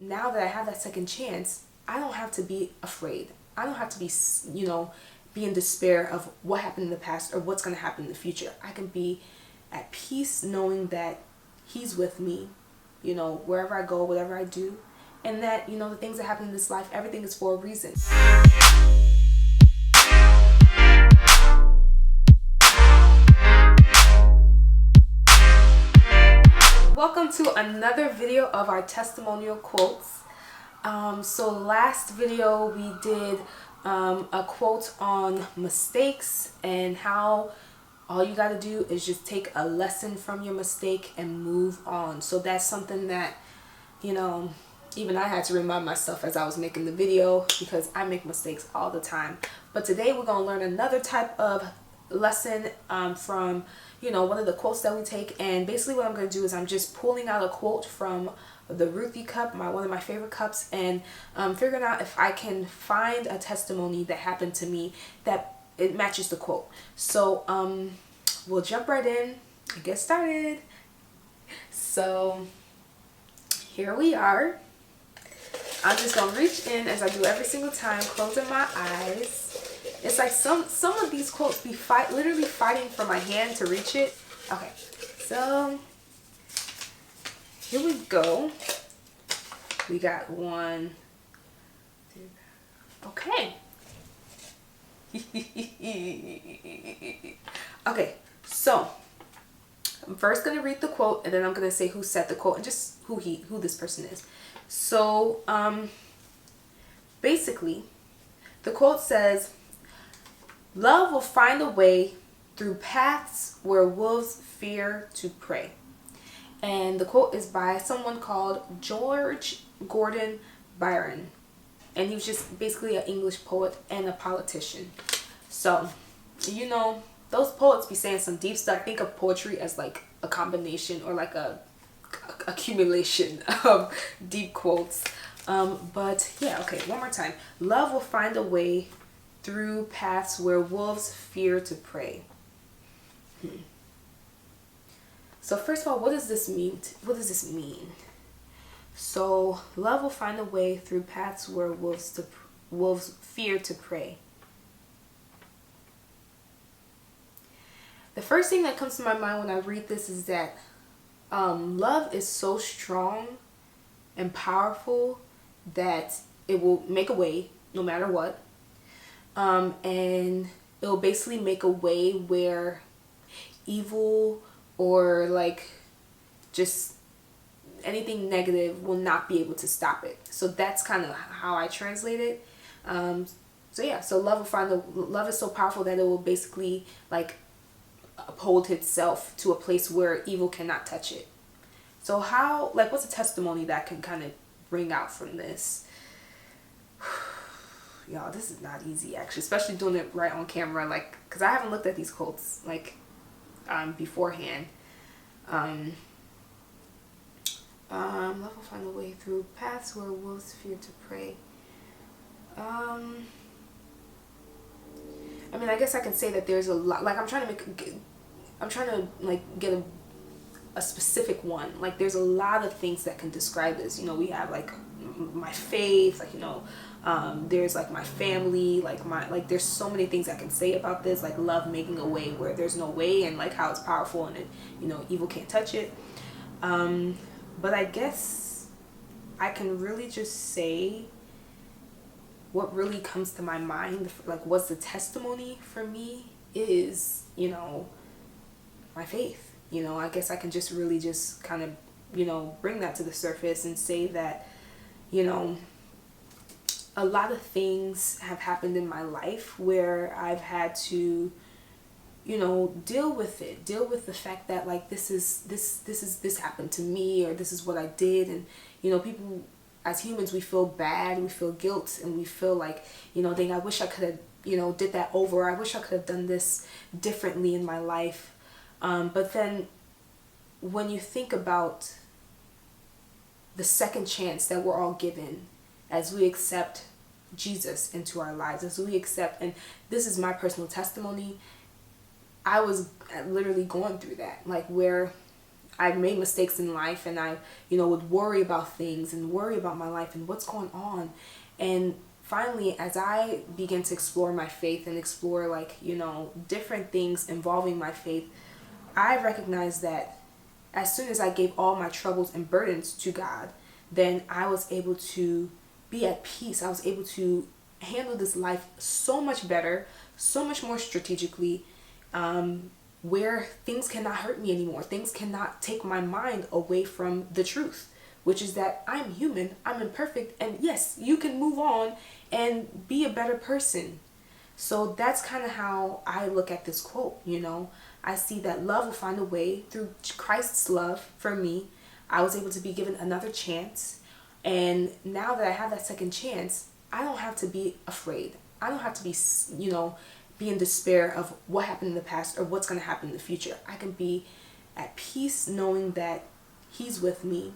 now that I have that second chance, I don't have to be afraid. I don't have to be, be in despair of what happened in the past or what's going to happen in the future. I can be at peace knowing that He's with me, wherever I go, whatever I do. And that, the things that happen in this life, everything is for a reason. Welcome to another video of our testimonial quotes. So last video we did a quote on mistakes and how all you got to do is just take a lesson from your mistake and move on. So that's something that, even I had to remind myself as I was making the video, because I make mistakes all the time. But today we're going to learn another type of lesson from one of the quotes that we take. And basically what I'm going to do is I'm just pulling out a quote from the Ruthie cup, one of my favorite cups, and figuring out if I can find a testimony that happened to me that it matches the quote. So we'll jump right in and get started. So here we are. I'm just gonna reach in as I do every single time, closing my eyes. It's like some of these quotes be literally fighting for my hand to reach it. Okay, so here we go. We got one, two, okay. Okay, so I'm first gonna read the quote and then I'm gonna say who said the quote and just who this person is. So basically the quote says, "Love will find a way through paths where wolves fear to prey." And the quote is by someone called George Gordon Byron. And he was just basically an English poet and a politician. So, those poets be saying some deep stuff. I think of poetry as like a combination or like a accumulation of deep quotes. But yeah, okay, one more time. Love will find a way through paths where wolves fear to prey. So first of all, what does this mean? What does this mean? So love will find a way through paths where wolves fear to prey. The first thing that comes to my mind when I read this is that love is so strong and powerful that it will make a way no matter what. And it will basically make a way where evil or like just anything negative will not be able to stop it. So that's kind of how I translate it. So yeah, so love is so powerful that it will basically like uphold itself to a place where evil cannot touch it. So what's a testimony that can kind of bring out from this? Y'all, this is not easy actually, especially doing it right on camera, like, because I haven't looked at these quotes like beforehand. Love will find a way through paths where wolves fear to prey. I mean, I guess I can say that there's a lot. Like, I'm trying to like get a specific one. Like, there's a lot of things that can describe this. We have like my faith, like, there's like my family, there's so many things I can say about this, like love making a way where there's no way, and like how it's powerful and evil can't touch it. But I guess I can really just say what really comes to my mind, like what's the testimony for me is, my faith. I guess I can just really just kind of, bring that to the surface and say that, a lot of things have happened in my life where I've had to, deal with the fact that like this happened to me, or this is what I did. And people, as humans, we feel bad, we feel guilt, and we feel like, dang, I wish I could have did that over. I wish I could have done this differently in my life. But then when you think about the second chance that we're all given as we accept Jesus into our lives, as we accept, and this is my personal testimony, I was literally going through that, like where I've made mistakes in life, and I, would worry about things and worry about my life and what's going on. And finally, as I began to explore my faith and explore, like, different things involving my faith, I recognized that as soon as I gave all my troubles and burdens to God, then I was able to be at peace. I was able to handle this life so much better, so much more strategically, where things cannot hurt me anymore. Things cannot take my mind away from the truth, which is that I'm human, I'm imperfect, and yes, you can move on and be a better person. So that's kind of how I look at this quote. I see that love will find a way. Through Christ's love for me, I was able to be given another chance. And now that I have that second chance, I don't have to be afraid. I don't have to be, be in despair of what happened in the past or what's going to happen in the future. I can be at peace knowing that He's with me,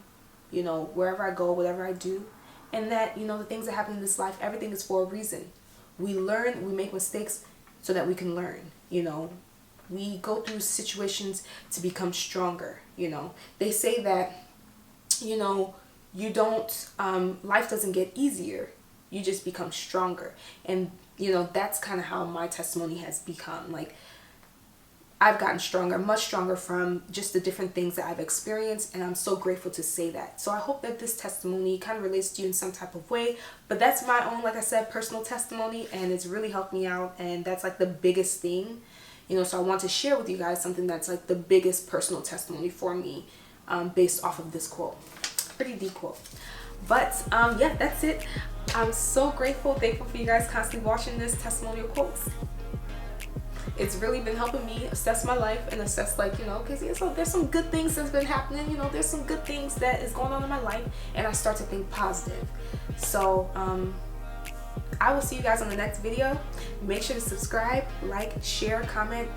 wherever I go, whatever I do. And that, the things that happen in this life, everything is for a reason. We learn, we make mistakes so that we can learn, We go through situations to become stronger, They say that, you don't, life doesn't get easier. You just become stronger. And, that's kind of how my testimony has become. Like, I've gotten stronger, much stronger from just the different things that I've experienced, and I'm so grateful to say that. So I hope that this testimony kind of relates to you in some type of way, but that's my own, like I said, personal testimony, and it's really helped me out, and that's like the biggest thing, so I want to share with you guys something that's like the biggest personal testimony for me, based off of this quote. Pretty deep quote. But yeah, that's it. I'm so grateful, thankful for you guys constantly watching this testimonial quotes. It's really been helping me assess my life and assess, like, because so there's some good things that's been happening, there's some good things that is going on in my life, and I start to think positive. So I will see you guys on the next video. Make sure to subscribe, like, share, comment,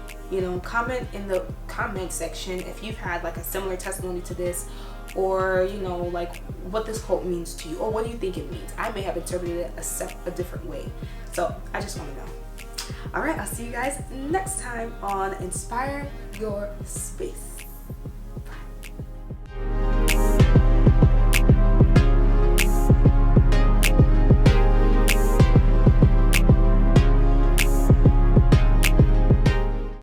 comment in the comment section if you've had like a similar testimony to this, or like what this quote means to you, or what do you think it means. I may have interpreted it a different way, so I just want to know. All right, I'll see you guys next time on Inspire Your Space.